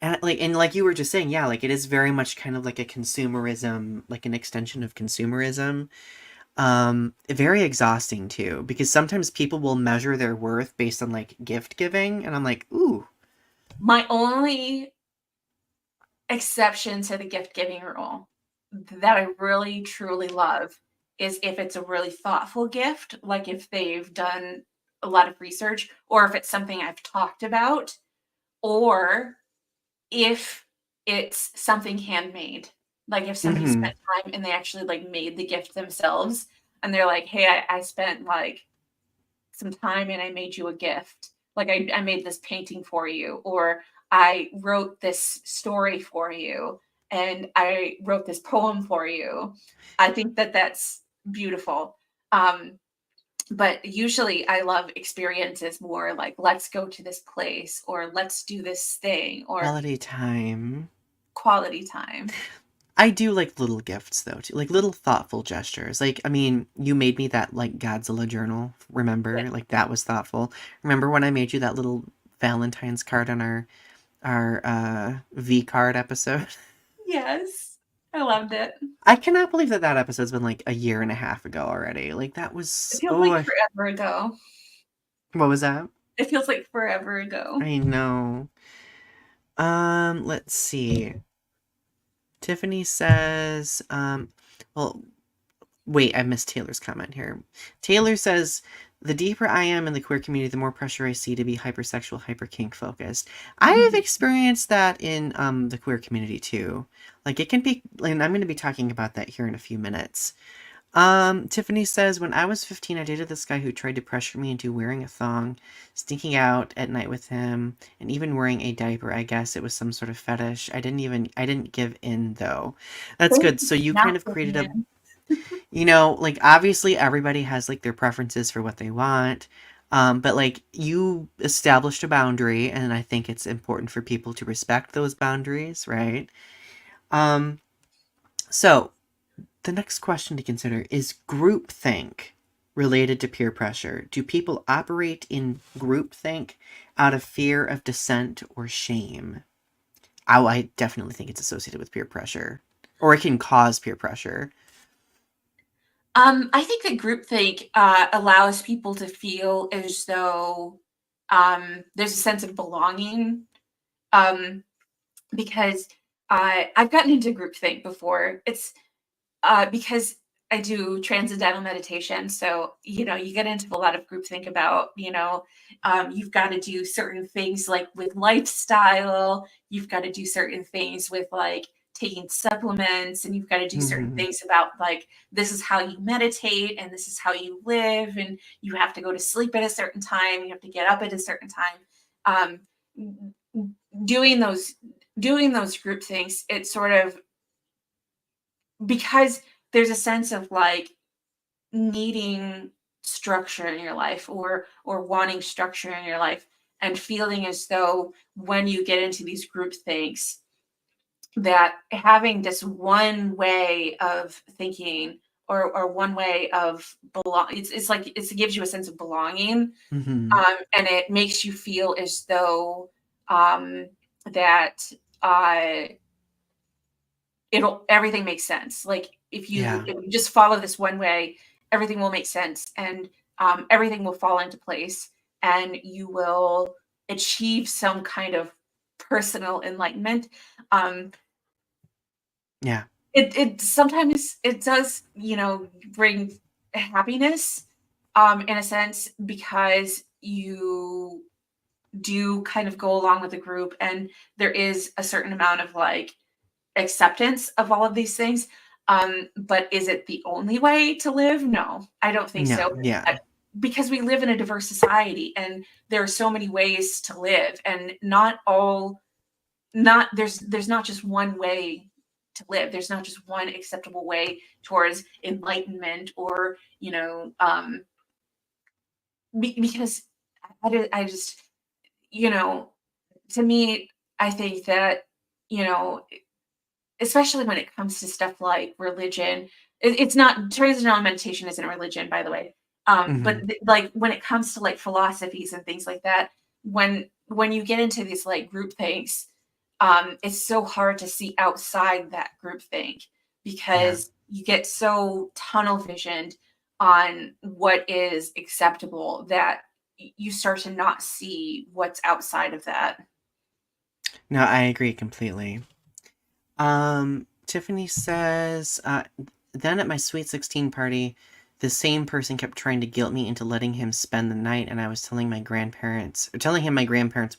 and like you were just saying, yeah, like it is very much kind of like a consumerism, like an extension of consumerism. Very exhausting too, because sometimes people will measure their worth based on like gift giving, and I'm like, ooh. My only exception to the gift giving rule that I really truly love is if it's a really thoughtful gift, like if they've done a lot of research, or if it's something I've talked about, or if it's something handmade. Like if somebody Mm-hmm. spent time and they actually like made the gift themselves and they're like, hey, I spent like some time and I made you a gift. Like I made this painting for you, or I wrote this story for you, and I wrote this poem for you. I think that that's beautiful. Um, but usually I love experiences more like let's go to this place or let's do this thing or Quality time. quality time. I do like little gifts though too, like little thoughtful gestures. Like, I mean, you made me that like Godzilla journal, Yeah. remember? Like that was thoughtful. Remember when I made you that little Valentine's card on our V card episode? Yes. I loved it. I cannot believe that that episode's been like a year and a half ago already. Like that It was, feels oh, like forever ago. what was that? It feels like forever ago. I know. Let's see. Tiffany says, well, wait, I missed Taylor's comment here. Taylor says, the deeper I am in the queer community, the more pressure I see to be hypersexual, hyper kink focused. I've Mhm. experienced that in the queer community too. Like it can be, and I'm going to be talking about that here in a few minutes. Tiffany says, when I was 15, I dated this guy who tried to pressure me into wearing a thong, sneaking out at night with him, and even wearing a diaper. I guess it was some sort of fetish. I didn't give in though. That's Thank good. you So you for not kind of created giving a, in. like obviously everybody has like their preferences for what they want. But like you established a boundary, and I think it's important for people to respect those boundaries, right? Um, so the next question to consider is groupthink related to peer pressure. Do people operate in groupthink out of fear of dissent or shame? Oh, I definitely think it's associated with peer pressure, or it can cause peer pressure. I think that groupthink allows people to feel as though there's a sense of belonging. Um, because I've gotten into groupthink before. It's because I do transcendental meditation. So, you get into a lot of groupthink about, you've got to do certain things like with lifestyle, you've got to do certain things with like taking supplements, and you've got to do certain Hmm. things about like this is how you meditate and this is how you live, and you have to go to sleep at a certain time, you have to get up at a certain time. Doing those doing those group things, it sort of, because there's a sense of like needing structure in your life, or wanting structure in your life, and feeling as though when you get into these group things, that having this one way of thinking, or one way of belong, it's like it gives you a sense of belonging. Hmm. And it makes you feel as though um, that uh, it'll everything makes sense. Like Yeah. if you just follow this one way, everything will make sense, and everything will fall into place, and you will achieve some kind of personal enlightenment. Um, Yeah. it sometimes it does, bring happiness, in a sense, because you do kind of go along with the group, and there is a certain amount of like acceptance of all of these things. But is it the only way to live? No, I don't think No. so. Yeah. I- Because we live in a diverse society, and there are so many ways to live, and not all, not there's not just one way to live. There's not just one acceptable way towards enlightenment, or because I just, you know, to me, I think that, you know, especially when it comes to stuff like religion. It's not, transcendental meditation isn't a religion, by the way. Hmm. Like when it comes to like philosophies and things like that, when you get into these like group things, it's so hard to see outside that group thing, Yeah. because you get so tunnel visioned on what is acceptable, that you start to not see what's outside of that. No, I agree completely. Tiffany says, then at my Sweet 16 party, the same person kept trying to guilt me into letting him spend the night, and I was telling him my grandparents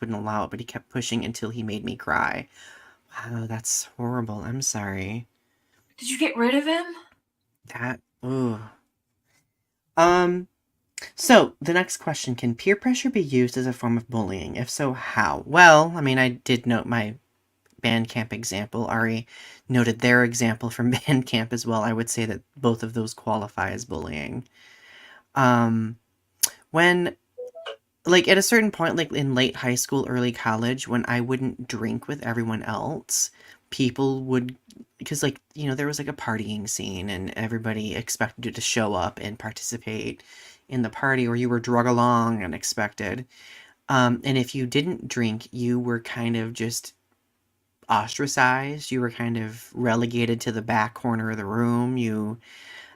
wouldn't allow it, but he kept pushing until he made me cry. Wow, that's horrible. I'm sorry. Did you get rid of him? Ooh. Um, so the next question, can peer pressure be used as a form of bullying? If so, how? Well, I mean, I did note my Bandcamp example. Ari noted their example from Bandcamp as well. I would say that both of those qualify as bullying. Um, when, like, at a certain point, like in late high school, early college, when I wouldn't drink with everyone else, people would, because, like, there was like a partying scene and everybody expected you to show up and participate in the party, or you were drug along and expected. And if you didn't drink, you were kind of just ostracized. You were kind of relegated to the back corner of the room.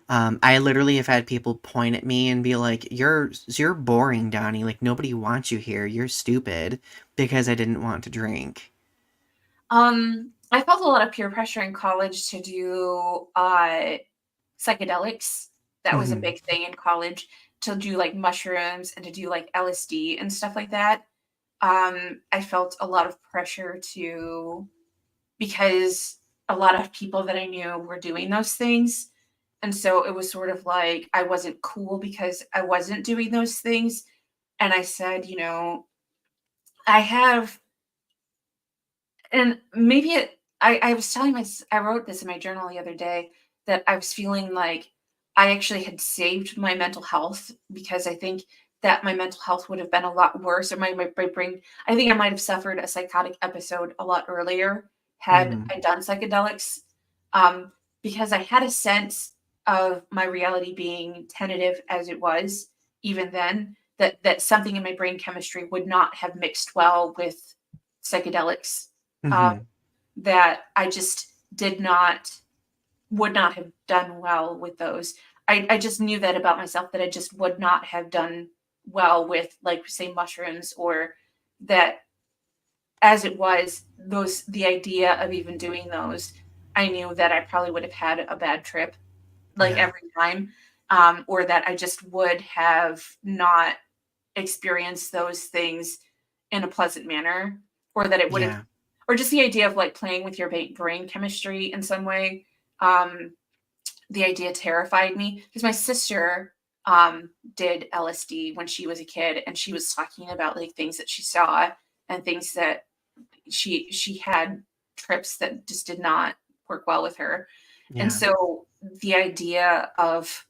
I literally have had people point at me and be like, "You're boring, Donnie. Like nobody wants you here. You're stupid," because I didn't want to drink. I felt a lot of peer pressure in college to do psychedelics. That was a Hmm. big thing in college, to do like mushrooms and to do like LSD and stuff like that. I felt a lot of pressure to, because a lot of people that I knew were doing those things. And so it was sort of like I wasn't cool because I wasn't doing those things. And I said, I have, and maybe I was telling I wrote this in my journal the other day, that I was feeling like I actually had saved my mental health, because I think that my mental health would have been a lot worse, or my brain, I think I might have suffered a psychotic episode a lot earlier had Hmm. I done psychedelics. Um, because I had a sense of my reality being tentative as it was, even then, that something in my brain chemistry would not have mixed well with psychedelics. um, Hmm. that I just did not would not have done well with those. I just knew that about myself, that I just would not have done well with, like, say, mushrooms, or that as it was, the idea of even doing those, I knew that I probably would have had a bad trip, like, Yeah. every time, or that I just would have not experienced those things in a pleasant manner, or that it would have, Yeah. or just the idea of, like, playing with your brain chemistry in some way. Um, the idea terrified me because my sister did LSD when she was a kid, and she was talking about, like, things that she saw and things that she had trips that just did not work well with her. And Yeah. so the idea of,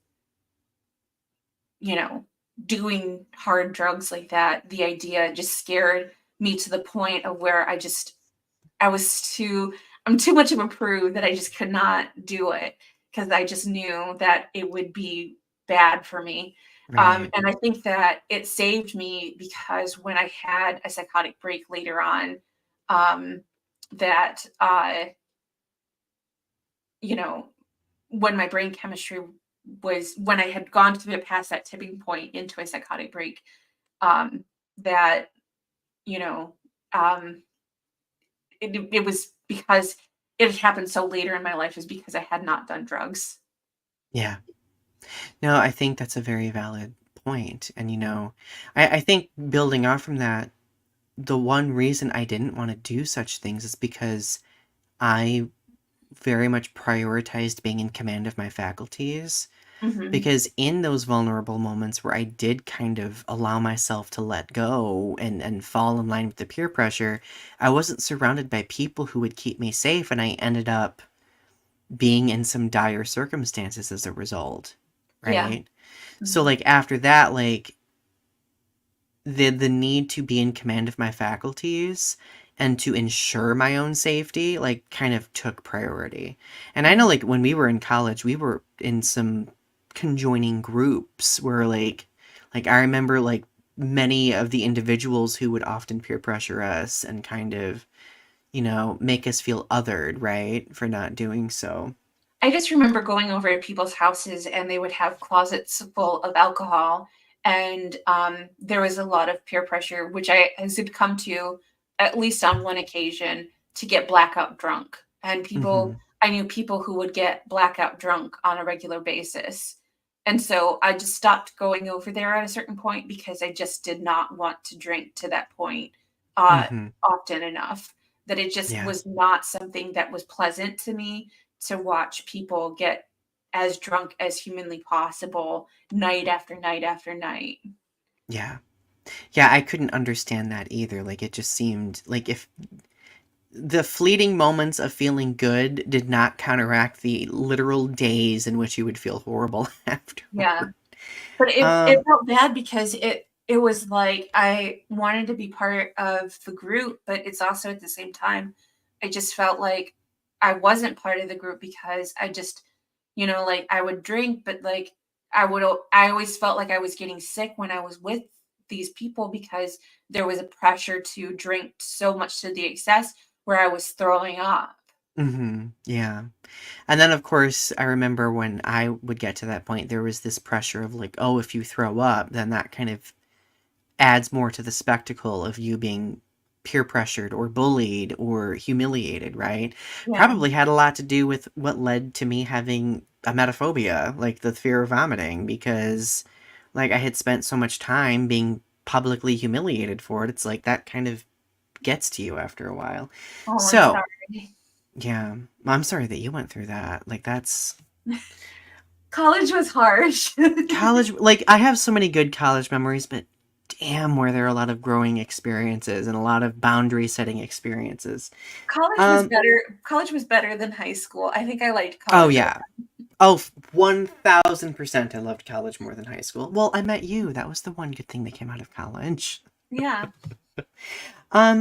you know, doing hard drugs like that, the idea just scared me to the point of where I was too I'm too much of a prude that I just could not do it, because I just knew that it would be bad for me. Right. And I think that it saved me because when I had a psychotic break later on, um, that you know, when my brain chemistry was when I had gone to the past that tipping point into a psychotic break, um, that you know, um, it was because it had happened so later in my life, is because I had not done drugs. Yeah. No, I think that's a very valid point. And, I think building off from that, the one reason I didn't want to do such things is because I very much prioritized being in command of my faculties. Mhm. Because in those vulnerable moments where I did kind of allow myself to let go and fall in line with the peer pressure, I wasn't surrounded by people who would keep me safe, and I ended up being in some dire circumstances as a result, Yeah. right? So, Mhm. like, after that, like, the need to be in command of my faculties and to ensure my own safety, like, kind of took priority. And I know, Mhm. like, when we were in college, we were in some conjoining groups where, like, I remember, like, many of the individuals who would often peer pressure us and kind of, make us feel othered, right, for not doing so. I just remember going over to people's houses, and they would have closets full of alcohol, and, there was a lot of peer pressure, which I had come to, at least on one occasion, to get blackout drunk, and Hmm. I knew people who would get blackout drunk on a regular basis, and so I just stopped going over there at a certain point because I just did not want to drink to that point, Hmm. often enough, that it just Yeah. was not something that was pleasant to me to watch people get as drunk as humanly possible night after night after night. Yeah. Yeah, I couldn't understand that either. Like, it just seemed like if the fleeting moments of feeling good did not counteract the literal days in which you would feel horrible Yeah. afterward. But it Um, felt bad because it was like I wanted to be part of the group, but it's also at the same time, I just felt like I wasn't part of the group because I just, like, I would drink, but, like, I always felt like I was getting sick when I was with these people because there was a pressure to drink so much to the excess where I was throwing up. yeah. And then, of course, I remember when I would get to that point, there was this pressure of like, oh, if you throw up, then that kind of adds more to the spectacle of you being peer pressured or bullied or humiliated, right? Yeah. Probably had a lot to do with what led to me having emetophobia, like the fear of vomiting, because like I had spent so much time being publicly humiliated for it. It's like that kind of gets to you after a while. Oh, I'm So, sorry. yeah, I'm sorry that you went through that. Like that's College was harsh. college, like I have so many good college memories, but damn, were there a lot of growing experiences and a lot of boundary setting experiences. Um, College was better than high school. I think I liked oh college over. yeah. Oh, 1000% I loved college more than high school. Well, I met you. That was the one good thing that came out of college. Yeah.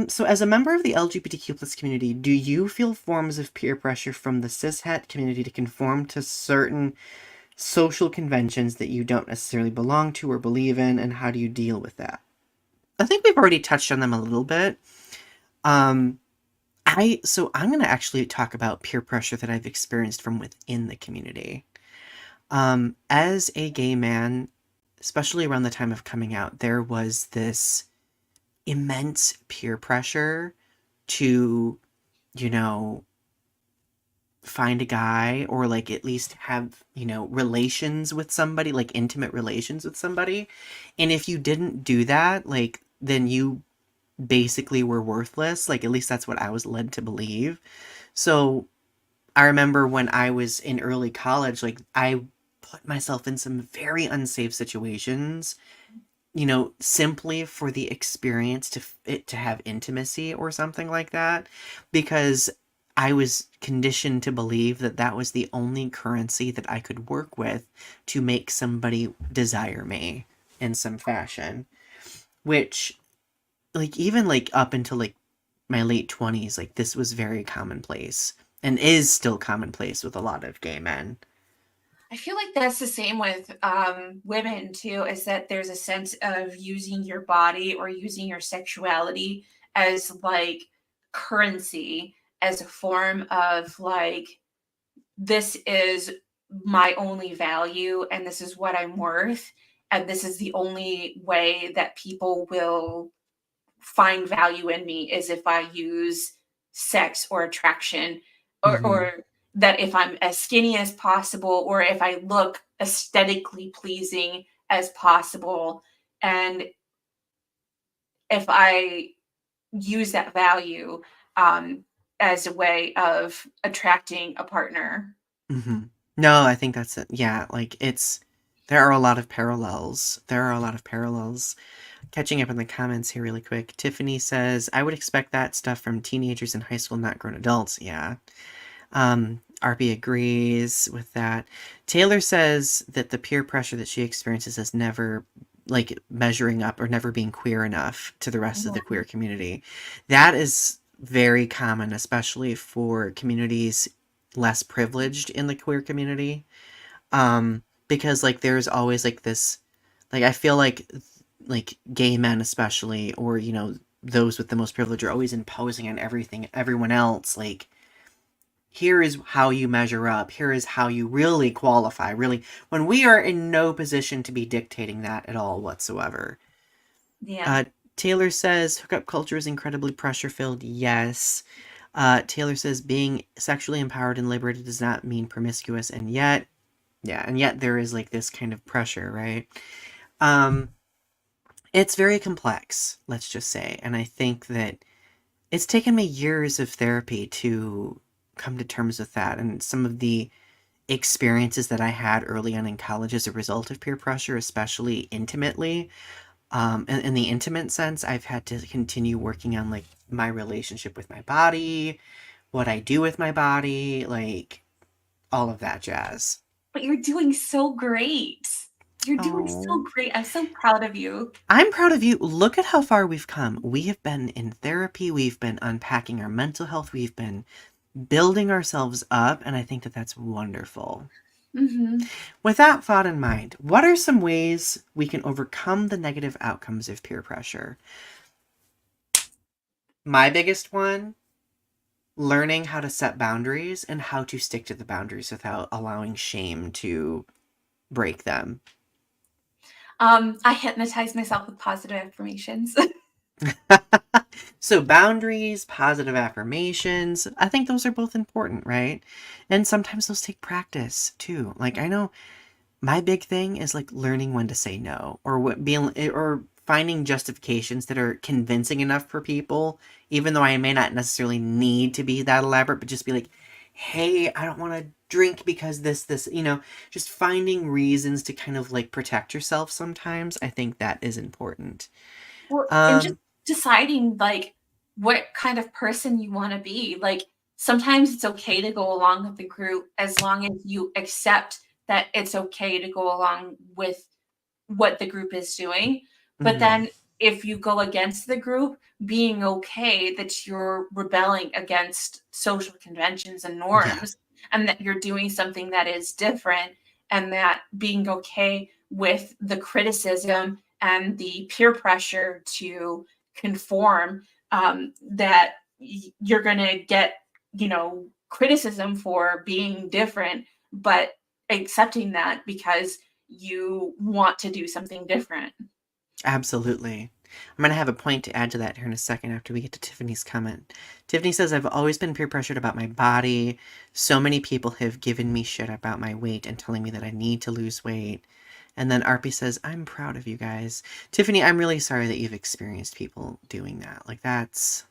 So as a member of the LGBTQ plus community, do you feel forms of peer pressure from the cishet community to conform to certain social conventions that you don't necessarily belong to or believe in, and how do you deal with that? I think we've already touched on them a little bit. Um, I'm gonna actually talk about peer pressure that I've experienced from within the community. As a gay man, especially around the time of coming out, there was this immense peer pressure to, you know, find a guy or like at least have, relations with somebody, like intimate relations with somebody. And if you didn't do that, like then you basically were worthless. Like at least that's what I was led to believe. So I remember when I was in early college, like I put myself in some very unsafe situations, simply for the experience to have intimacy or something like that, because I was conditioned to believe that that was the only currency that I could work with to make somebody desire me in some fashion, which like even like up until like my late 20s, like this was very commonplace and is still commonplace with a lot of gay men. I feel like that's the same with women too, is that there's a sense of using your body or using your sexuality as like currency, as a form of like, this is my only value and this is what I'm worth. And this is the only way that people will find value in me is if I use sex or attraction, Hmm. or that if I'm as skinny as possible or if I look aesthetically pleasing as possible. And if I use that value um, as a way of attracting a partner. Hmm. No, I think that's it. Yeah, like there are a lot of parallels. There are a lot of parallels. Catching up in the comments here really quick. Tiffany says, I would expect that stuff from teenagers in high school, not grown adults. Yeah. RP agrees with that. Taylor says that the peer pressure that she experiences is never like measuring up or never being queer enough to the rest of the Mhm. queer community. That is very common, especially for communities less privileged in the queer community. Because like there's always like this, like I feel like gay men especially, or those with the most privilege are always imposing on everyone else, like here is how you measure up. Here is how you really qualify. Really, when we are in no position to be dictating that at all whatsoever. Yeah. Uh, Taylor says hookup culture is incredibly pressure filled. Yes. Taylor says being sexually empowered and liberated does not mean promiscuous, and yet, yeah, and yet there is like this kind of pressure, right? Um, it's very complex, let's just say, and I think that it's taken me years of therapy to come to terms with that, and some of the experiences that I had early on in college as a result of peer pressure, especially intimately. In the intimate sense, I've had to continue working on like my relationship with my body, what I do with my body, like all of that jazz. But you're doing so great. You're doing so Oh, great. I'm so proud of you. I'm proud of you. Look at how far we've come. We have been in therapy, we've been unpacking our mental health, we've been building ourselves up, and I think that that's wonderful. Hmm. With that thought in mind, what are some ways we can overcome the negative outcomes of peer pressure? My biggest one, learning how to set boundaries and how to stick to the boundaries without allowing shame to break them. I hypnotize myself with positive affirmations. So, boundaries, positive affirmations, I think those are both important, right? And sometimes those take practice too. Like, I know my big thing is like learning when to say no, or what being or finding justifications that are convincing enough for people, even though I may not necessarily need to be that elaborate, but just be like, hey, I don't want to drink because this, just finding reasons to kind of like protect yourself sometimes. I think that is important. Well, and just Um, deciding like what kind of person you want to be. Like sometimes it's okay to go along with the group as long as you accept that it's okay to go along with what the group is doing. But mhm. then if you go against the group, being okay that you're rebelling against social conventions and Yeah, norms and that you're doing something that is different, and that being okay with the criticism and the peer pressure to conform, that you're going to get, criticism for being different, but accepting that because you want to do something different. Absolutely. I'm going to have a point to add to that here in a second after we get to Tiffany's comment. Tiffany says, I've always been peer pressured about my body. So many people have given me shit about my weight and telling me that I need to lose weight. And then Arpy says, I'm proud of you guys. Tiffany, I'm really sorry that you've experienced people doing that. Like, that's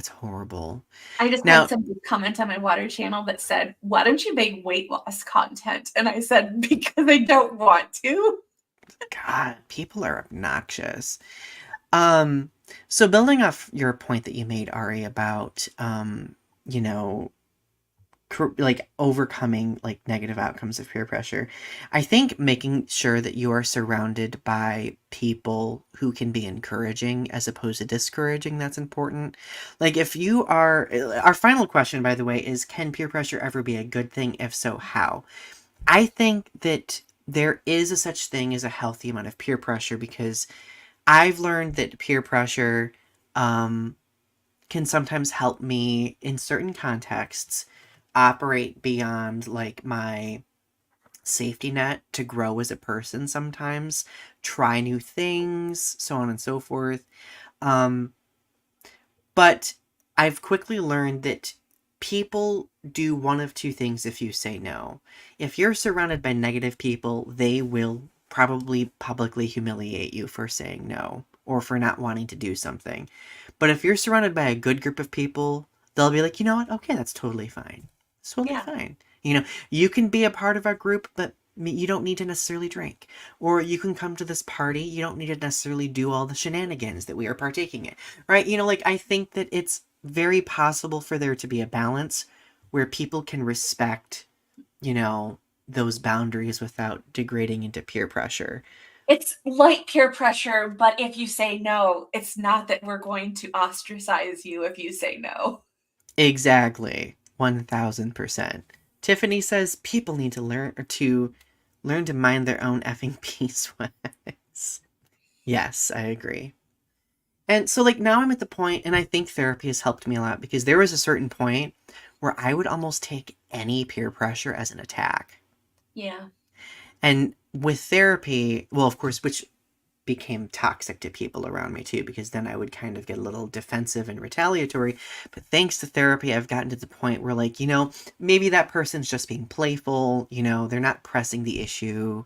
horrible. I just had Now, somebody comment on my water channel that said, "Why don't you make weight loss content?" And I said, "Because I don't want to." God, people are obnoxious. Um, so building off your point that you made, Ari, about, you know, like overcoming like negative outcomes of peer pressure, I think making sure that you are surrounded by people who can be encouraging as opposed to discouraging, that's important. Like if you are, our final question, by the way, is can peer pressure ever be a good thing? If so, how? I think that there is a such thing as a healthy amount of peer pressure because I've learned that peer pressure um, can sometimes help me in certain contexts operate beyond like my safety net to grow as a person sometimes, try new things, so on and so forth. Um, but I've quickly learned that people do one of two things if you say no. If you're surrounded by negative people, they will probably publicly humiliate you for saying no or for not wanting to do something. But if you're surrounded by a good group of people, they'll be like, you know what? Okay, that's totally fine. It's totally Yeah. fine. You know, you can be a part of our group, but you don't need to necessarily drink. Or you can come to this party. You don't need to necessarily do all the shenanigans that we are partaking in. Right? You know, like I think that it's very possible for there to be a balance where people can respect, you know, those boundaries without degrading into peer pressure. It's like peer pressure, but if you say no, it's not that we're going to ostracize you if you say no. Exactly. 1000%. Tiffany says people need to learn to mind their own effing beeswax. Yes, I agree. And so like now I'm at the point and I think therapy has helped me a lot because there was a certain point where I would almost take any peer pressure as an attack. Yeah. And with therapy, well, of course, which became toxic to people around me too, because then I would kind of get a little defensive and retaliatory. But thanks to therapy, I've gotten to the point where, like, you know, maybe that person's just being playful, you know, they're not pressing the issue,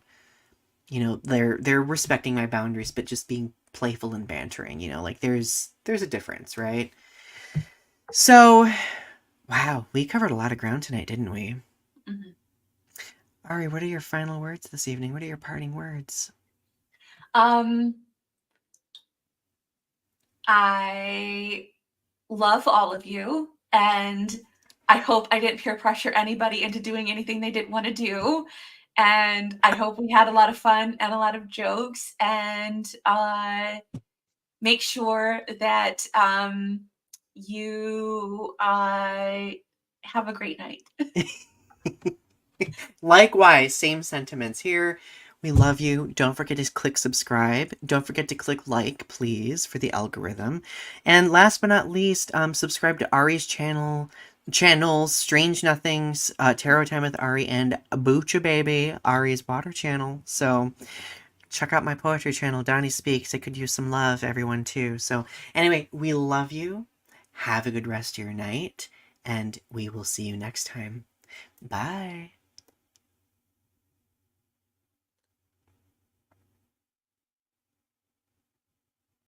you know, they're respecting my boundaries, but just being playful and bantering, you know, like there's a difference, right? So, wow, we covered a lot of ground tonight, didn't we? Mhm. Ari, what are your final words this evening? What are your parting words? Um, I love all of you, and I hope I didn't peer pressure anybody into doing anything they didn't want to do. And I hope we had a lot of fun and a lot of jokes. And make sure that you have a great night. Likewise, same sentiments here. We love you. Don't forget to click subscribe. Don't forget to click like, please, for the algorithm. And last but not least, subscribe to Ari's channels, Strange Nothings, Tarot Time with Ari, and Boocha Baby, Ari's water channel. So check out my poetry channel, Donny Speaks. I could use some love, everyone, too. So anyway, we love you. Have a good rest of your night, and we will see you next time. Bye.